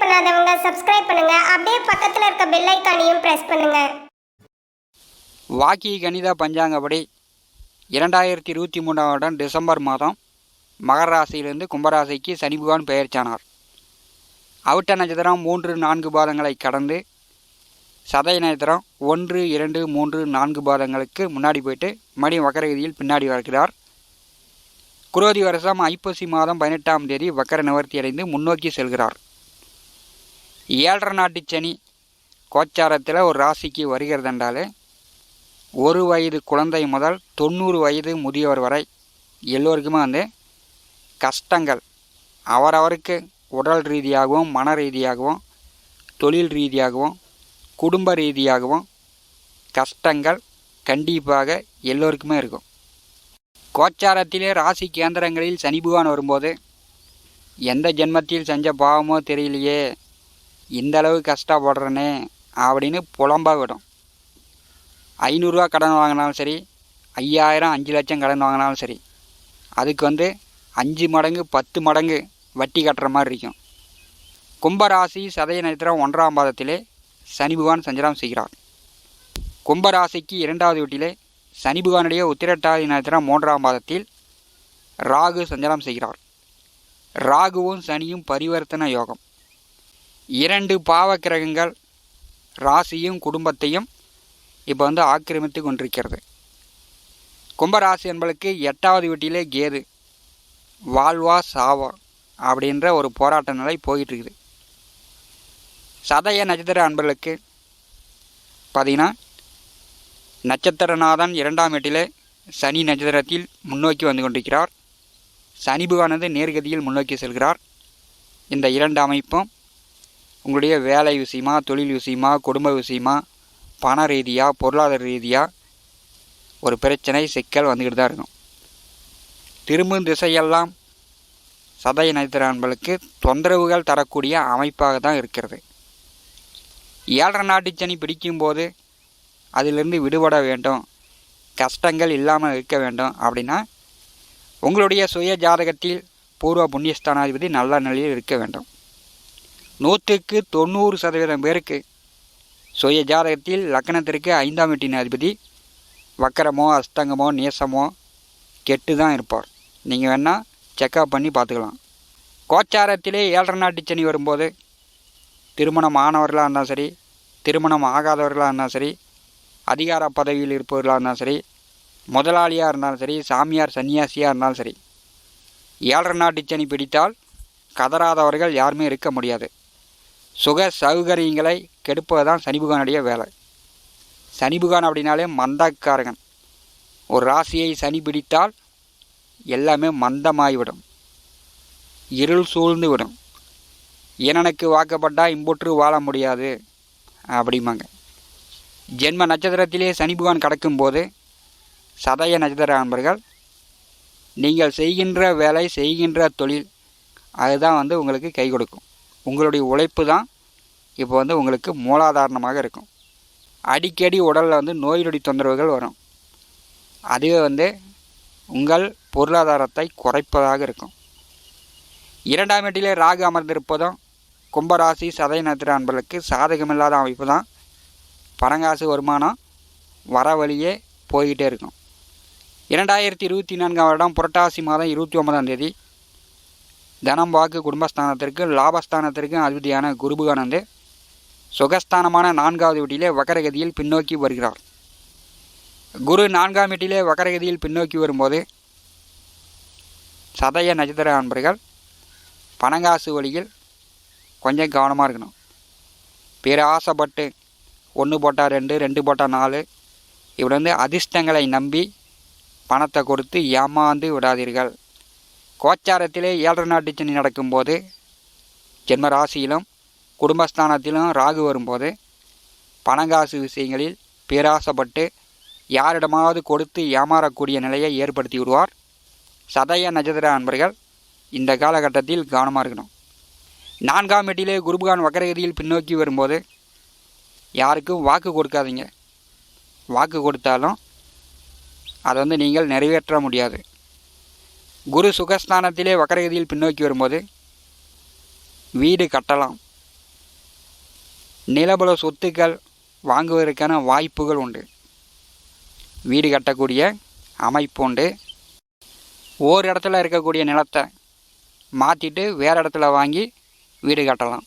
பண்ணாதவங்க சப்ஸ்கிரைப் பண்ணுங்க. அப்படியே பக்கத்துல இருக்க பெல் ஐகானையும் பிரஸ் பண்ணுங்க. வாக்கி கணித பஞ்சாங்கப்படி 2023 வருடம் டிசம்பர் மாதம் மகர ராசியிலிருந்து கும்பராசிக்கு சனி பகவான் பெயர்ச்சானார். அவிட்ட நட்சத்திரம் 3-4 பாதங்களை கடந்து சதய நட்சத்திரம் 1-2-3-4 பாதங்களுக்கு முன்னாடி போயிட்டு மறுபடியும் வக்கரகதியில் பின்னாடி வருகிறார். குரோதி வருஷம் ஐப்பசி மாதம் 18ஆம் தேதி வக்கர நிவர்த்தி அடைந்து முன்னோக்கி செல்கிறார். 7.5 நாட்டு சனி கோச்சாரத்தில் ஒரு ராசிக்கு வருகிறது என்றாலே 1 வயது குழந்தை முதல் 90 வயது முதியவர் வரை எல்லோருக்குமே கஷ்டங்கள் அவரவருக்கு உடல் ரீதியாகவும் மன ரீதியாகவும் தொழில் ரீதியாகவும் குடும்ப ரீதியாகவும் கஷ்டங்கள் கண்டிப்பாக எல்லோருக்குமே இருக்கும். கோச்சாரத்திலே ராசி கேந்திரங்களில் சனி பகவான் வரும்போது எந்த ஜென்மத்தில் செஞ்ச பாவமோ தெரியலையே, இந்தளவு கஷ்டப்படுறனே அப்படின்னு புலம்ப விடும். 500 ரூபா கடன் வாங்கினாலும் சரி, 5000 5 லட்சம் கடன் வாங்கினாலும் சரி, அதுக்கு 5 மடங்கு 10 மடங்கு வட்டி கட்டுற மாதிரி இருக்கும். கும்பராசி சதய நட்சத்திரம் 1ஆம் பாதத்திலே சனி பகவான் சஞ்சாரம் செய்கிறார். கும்பராசிக்கு 2வது வீட்டிலே சனி பகவானுடைய உத்திரட்டாதி நட்சத்திரம் 3ஆம் பாதத்தில் ராகு சஞ்சாரம் செய்கிறார். ராகுவும் சனியும் பரிவர்த்தன யோகம். 2 பாவ கிரகங்கள் ராசியும் குடும்பத்தையும் இப்போ ஆக்கிரமித்து கொண்டிருக்கிறது. கும்பராசி என்பளுக்கு 8வது வீட்டிலே கேது வாழ்வா சாவா அப்படின்ற ஒரு போராட்ட நிலை போயிட்டு இருக்குது. சதய நட்சத்திர அன்பர்களுக்கு பார்த்தீங்கன்னா நட்சத்திரநாதன் 2ஆம் வீட்டிலே சனி நட்சத்திரத்தில் முன்னோக்கி வந்து கொண்டிருக்கிறார். சனி பகவானது நேர்கதியில் முன்னோக்கி செல்கிறார். இந்த 2 அமைப்பும் உங்களுடைய வேலை விஷயமா, தொழில் விஷயமா, குடும்ப விஷயமா, பண ரீதியாக, பொருளாதார ரீதியாக ஒரு பிரச்சனை சிக்கல் வந்துக்கிட்டு தான் இருக்கும். திரும்பும் திசையெல்லாம் சதய நட்சத்திர அன்பர்களுக்கு தொந்தரவுகள் தரக்கூடிய அமைப்பாக தான் இருக்கிறது. 7.5 நாட்டு சனி பிடிக்கும்போது அதிலிருந்து விடுபட வேண்டும், கஷ்டங்கள் இல்லாமல் இருக்க வேண்டும் அப்படின்னா உங்களுடைய சுய ஜாதகத்தில் பூர்வ புண்ணியஸ்தானாதிபதி நல்ல நிலையில் இருக்க வேண்டும். 100க்கு 90% பேருக்கு சுய ஜாதகத்தில் லக்னத்திற்கு 5ஆம் வீட்டின் அதிபதி வக்கரமோ அஸ்தங்கமோ நேசமோ கெட்டு தான் இருப்பார். நீங்கள் வேணால் செக்அப் பண்ணி பார்த்துக்கலாம். கோச்சாரத்திலே 7.5 நாட்டு சனி வரும்போது திருமணம் ஆனவர்களாக இருந்தாலும் சரி, திருமணம் ஆகாதவர்களாக இருந்தாலும் சரி, அதிகார பதவியில் இருப்பவர்களாக இருந்தாலும் சரி, முதலாளியாக இருந்தாலும் சரி, சாமியார் சன்னியாசியாக இருந்தாலும் சரி, 7.5 நாட்டு சனி பிடித்தால் கதறாதவர்கள் யாருமே இருக்க முடியாது. சுக சௌகரியங்களை கெடுப்பது தான் சனி பகவானுடைய வேலை. சனி பகவான் அப்படின்னாலே மந்தக்காரகன். ஒரு ராசியை சனி பிடித்தால் எல்லாமே மந்தமாகிவிடும், இருள் சூழ்ந்து விடும். ஈனனுக்கு வாக்கப்பட்டால் இம்புற்று வாழ முடியாது அப்படிம்பாங்க. ஜென்ம நட்சத்திரத்திலே சனி பகவான் கடக்கும்போது சதய நட்சத்திர அன்பர்கள் நீங்கள் செய்கின்ற வேலை, செய்கின்ற தொழில் அதுதான் உங்களுக்கு கை கொடுக்கும். உங்களுடைய உழைப்பு தான் இப்போ உங்களுக்கு மூலாதாரணமாக இருக்கும். அடிக்கடி உடலில் நோய் நொடி தொந்தரவுகள் வரும். அதுவே உங்கள் பொருளாதாரத்தை குறைப்பதாக இருக்கும். 2ஆம் வீட்டிலே ராகு அமர்ந்திருப்பதும் கும்பராசி சதய நட்சத்திர அன்பர்களுக்கு சாதகமில்லாத அமைப்பு தான். பணங்காசு வருமானம் வர வழியே போய்கிட்டே இருக்கும். 2024ஆம் வருடம் புரட்டாசி மாதம் 29ஆம் தேதி தனம் வாக்கு குடும்பஸ்தானத்திற்கு லாபஸ்தானத்திற்கு அதிபதியான குரு பகவான் சுகஸ்தானமான 4வது வீட்டிலே வக்கரகதியில் பின்னோக்கி வருகிறார். குரு 4ஆம் வீட்டிலே வக்கரகதியில் பின்னோக்கி வரும்போது சதய நட்சத்திர அன்பர்கள் பணங்காசு வழியில் கொஞ்சம் கவனமாக இருக்கணும். பிற ஆசைப்பட்டு 1 போட்டால் 2, 2 போட்டால் 4 இப்படி அதிர்ஷ்டங்களை நம்பி பணத்தை கொடுத்து ஏமாந்து விடாதீர்கள். கோச்சாரத்திலே 7.5 நாட்டு சனி நடக்கும்போது ஜென்ம ராசியிலும் குடும்பஸ்தானத்திலும் ராகு வரும்போது பணங்காசு விஷயங்களில் பேராசைப்பட்டு யாரிடமாவது கொடுத்து ஏமாறக்கூடிய நிலையை ஏற்படுத்தி விடுவார். சதய நட்சத்திர அன்பர்கள் இந்த காலகட்டத்தில் கவனமாக இருக்கணும். 4ஆம் வீட்டிலே குருபகான் வக்கரகதியில் பின்னோக்கி வரும்போது யாருக்கும் வாக்கு கொடுக்காதீங்க. வாக்கு கொடுத்தாலும் அதை நீங்கள் நிறைவேற்ற முடியாது. குரு சுகஸ்தானத்திலே வக்கரகதியில் பின்னோக்கி வரும்போது வீடு கட்டலாம், நிலபுல சொத்துக்கள் வாங்குவதற்கான வாய்ப்புகள் உண்டு. வீடு கட்டக்கூடிய அமைப்பு உண்டு. ஓர் இடத்துல இருக்கக்கூடிய நிலத்தை மாற்றிட்டு வேறு இடத்துல வாங்கி வீடு கட்டலாம்.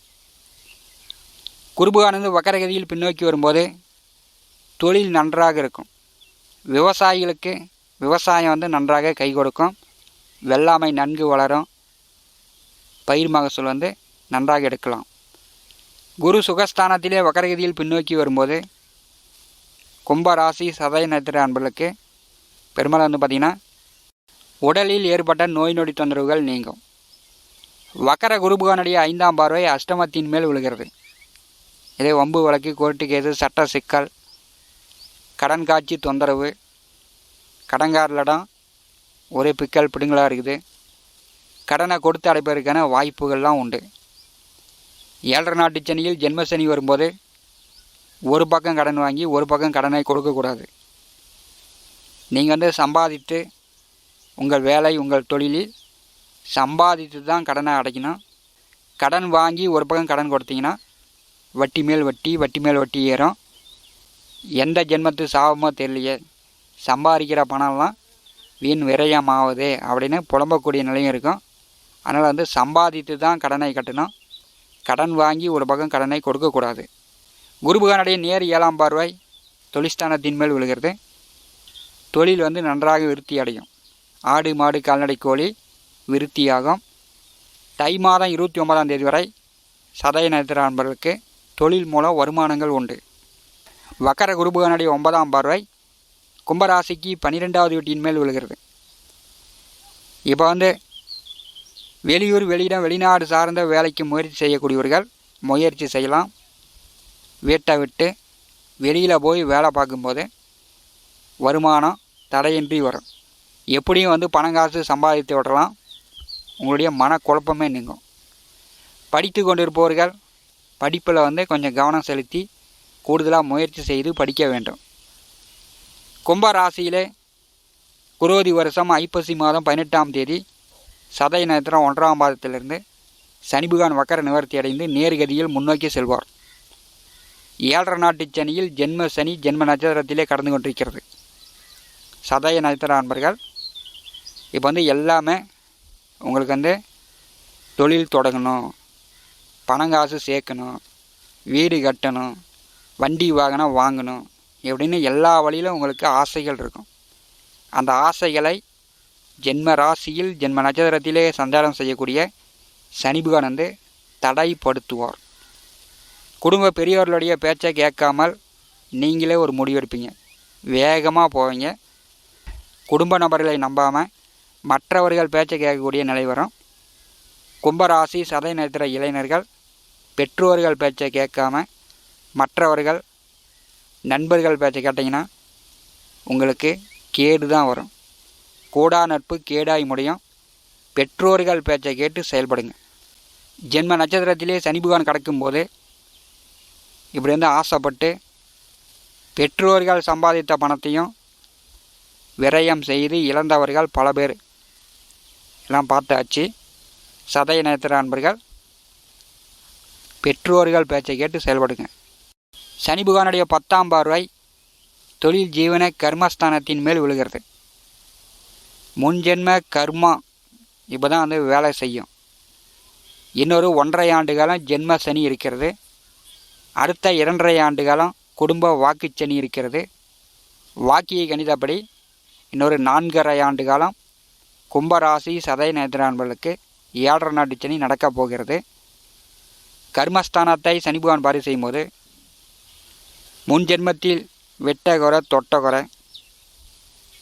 குருபுகானது வக்கரகதியில் பின்னோக்கி வரும்போது தொழில் நன்றாக இருக்கும். விவசாயிகளுக்கு விவசாயம் நன்றாக கை கொடுக்கும். வெள்ளாமை நன்கு வளரும். பயிர் மகசூல் நன்றாக எடுக்கலாம். குரு சுகஸ்தானத்திலே வக்கரகதியில் பின்னோக்கி வரும்போது கும்பராசி சதய நட்சத்திர அன்பர்களுக்கு பெரும்பாலும் பார்த்திங்கன்னா உடலில் ஏற்பட்ட நோய் நொடி தொந்தரவுகள் நீங்கும். வக்கர குருபுகானுடைய 5ஆம் பார்வை அஷ்டமத்தின் மேல் விழுகிறது. இதே வம்பு வழக்கு, கோர்ட்டு கேது, சட்ட சிக்கல், கடன் காட்சி தொந்தரவு, கடன்காரர்களிடம் ஒரே பிக்கல் பிடுங்களாக இருக்குது. கடனை கொடுத்து அடைப்பதற்கான வாய்ப்புகள்லாம் உண்டு. 7.5 நாட்டு சனியில் ஜென்மசனி வரும்போது ஒரு பக்கம் கடன் வாங்கி ஒரு பக்கம் கடனை கொடுக்கக்கூடாது. நீங்கள் சம்பாதித்து உங்கள் வேலை உங்கள் தொழிலில் சம்பாதித்து தான் கடனை அடைக்கணும். கடன் வாங்கி ஒரு பக்கம் கடன் கொடுத்தீங்கன்னா வட்டி மேல் வட்டி, வட்டி மேல் வட்டி ஏறும். எந்த ஜென்மத்து சாபமோ தெரியலையே, சம்பாதிக்கிற பணம்லாம் வீண் விரயம் ஆகுது அப்படின்னு புலம்பக்கூடிய நிலையும் இருக்கும். அதனால் சம்பாதித்து தான் கடனை கட்டணும். கடன் வாங்கி ஒரு பக்கம் கடனை கொடுக்கக்கூடாது. குருபுகானுடைய நேர் 7ஆம் பார்வை தொழிற்ஸ்தானத்தின் மேல் விழுகிறது. தொழில் நன்றாக விருத்தி அடையும். ஆடு மாடு கால்நடை கோழி விருத்தியாகும். தை மாதம் 29ஆம் தேதி வரை சதய நட்சத்திர அன்பர்களுக்கு தொழில் மூலம் வருமானங்கள் உண்டு. வக்கர குருபுகானுடைய 9ஆம் பார்வை கும்பராசிக்கு 12வது வீட்டின் மேல் விழுகிறது. இப்போ வெளியூர் வெளியிடம் வெளிநாடு சார்ந்த வேலைக்கு முயற்சி செய்யக்கூடியவர்கள் முயற்சி செய்யலாம். வீட்டை விட்டு வெளியில் போய் வேலை பார்க்கும்போது வருமானம் தடையின்றி வரும். எப்படியும் பணம் காசு சம்பாதித்து விடலாம். உங்களுடைய மனக்குழப்பமே நீங்கும். படித்து கொண்டிருப்பவர்கள் படிப்பில் கொஞ்சம் கவனம் செலுத்தி கூடுதலாக முயற்சி செய்து படிக்க வேண்டும். கும்பராசியிலே குரோதி வருஷம் ஐப்பசி மாதம் 18ஆம் தேதி சதய நட்சத்திரம் 1ஆம் பாதத்திலிருந்து சனி பகவான் வக்கர நிவர்த்தி அடைந்து நேர்கதியில் முன்னோக்கி செல்வார். 7.5 நாட்டு சனியில் ஜென்ம சனி ஜென்ம நட்சத்திரத்திலே கடந்து கொண்டிருக்கிறது. சதய நட்சத்திர அன்பர்கள் இப்போ எல்லாமே உங்களுக்கு தொழில் தொடங்கணும், பணங்காசு சேர்க்கணும், வீடு கட்டணும், வண்டி வாகனம் வாங்கணும் எப்படின்னு எல்லா வழியிலும் உங்களுக்கு ஆசைகள் இருக்கும். அந்த ஆசைகளை ஜென்ம ராசியில் ஜென்ம நட்சத்திரத்திலே சஞ்சாரம் செய்யக்கூடிய சனி பகவான் தடைப்படுத்துவார். குடும்ப பெரியவர்களுடைய பேச்சை கேட்காமல் நீங்களே ஒரு முடிவெடுப்பீங்க. வேகமாக போவீங்க. குடும்ப நபர்களை நம்பாமல் மற்றவர்கள் பேச்சை கேட்கக்கூடிய நிலை வரும். கும்பராசி சதய நட்சத்திர இளைஞர்கள் பெற்றோர்கள் பேச்சை கேட்காம மற்றவர்கள் நண்பர்கள் பேச்சை கேட்டிங்கன்னா உங்களுக்கு கேடு தான் வரும். கூடா நட்பு கேடாய் முடியும். பெற்றோர்கள் பேச்சை கேட்டு செயல்படுங்க. ஜென்ம நட்சத்திரத்திலே சனி பகவான் கடக்கும்போது இப்படி ஆசைப்பட்டு பெற்றோர்கள் சம்பாதித்த பணத்தையும் விரயம் செய்து இழந்தவர்கள் பல பேர் எல்லாம் பார்த்தாச்சு. சதய நட்சத்திர அன்பர்கள் பெற்றோர்கள் பேச்சை கேட்டு செயல்படுங்க. சனி பகவானுடைய 10ஆம் பார்வை தொழில் ஜீவன கர்மஸ்தானத்தின் மேல் விழுகிறது. முன்ஜென்ம கர்மா இப்போ தான் வேலை செய்யும். இன்னொரு 1.5 ஆண்டு காலம் ஜென்ம சனி இருக்கிறது. அடுத்த 2.5 ஆண்டு காலம் குடும்ப வாக்கு சனி இருக்கிறது. வாக்கிய கணிதப்படி இன்னொரு 4.5 ஆண்டு காலம் கும்பராசி சதய நட்சத்திர அன்பர்களுக்கு 7.5 நாட்டு சனி நடக்கப் போகிறது. கர்மஸ்தானத்தை சனி பகவான் பாரி செய்யும்போது முன் ஜென்மத்தில் வெட்ட குறை தொட்ட குறை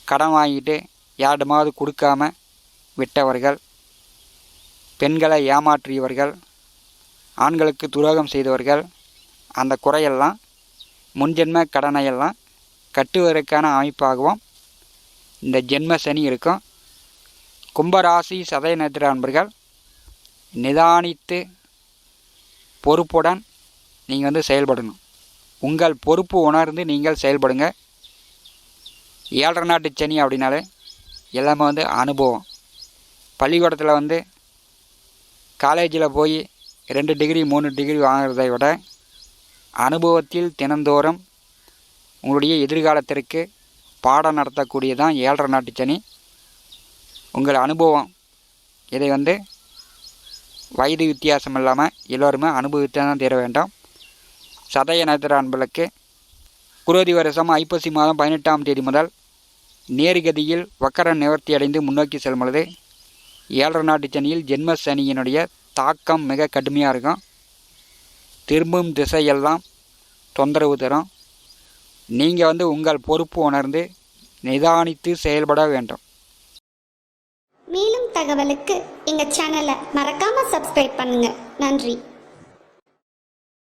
கடன் வாங்கிட்டு யாருமாவது கொடுக்காம விட்டவர்கள், பெண்களை ஏமாற்றியவர்கள், ஆண்களுக்கு துரோகம் செய்தவர்கள், அந்த குறையெல்லாம் முன்ஜென்ம கடனையெல்லாம் கட்டுவதற்கான அமைப்பாகவும் இந்த ஜென்ம சனி இருக்கும். கும்பராசி சதய நட்சத்திர அன்பர்கள் நிதானித்து பொறுப்புடன் நீங்கள் செயல்படணும். உங்கள் பொறுப்பு உணர்ந்து நீங்கள் செயல்படுங்க. 7.5 நாட்டு சனி அப்படின்னாலே எல்லாமே அனுபவம். பள்ளிக்கூடத்தில் காலேஜில் போய் 2 டிகிரி 3 டிகிரி வாங்குறதை விட அனுபவத்தில் தினந்தோறும் உங்களுடைய எதிர்காலத்திற்கு பாடம் நடத்தக்கூடியதான் 7.5 நாட்டு சனி. உங்கள் அனுபவம் இதை வயது வித்தியாசம் இல்லாமல் எல்லோருமே அனுபவித்து தான் தீர வேண்டும். சதய நட்சத்திர அன்பர்களுக்கு குரோதி வருஷம் ஐப்பசி மாதம் 18ஆம் தேதி முதல் நேர்கதியில் வக்கர நிவர்த்தி அடைந்து முன்னோக்கி செல்லும் பொழுது 7.5 நாட்டு சனியில் ஜென்ம சனியினுடைய தாக்கம் மிக கடுமையாக இருக்கும். திரும்பும் திசையெல்லாம் தொந்தரவு தரும். நீங்கள் உங்கள் பொறுப்பு உணர்ந்து நிதானித்து செயல்பட வேண்டும். மேலும் தகவலுக்கு எங்கள் சேனலை மறக்காமல் சப்ஸ்கிரைப் பண்ணுங்கள். நன்றி.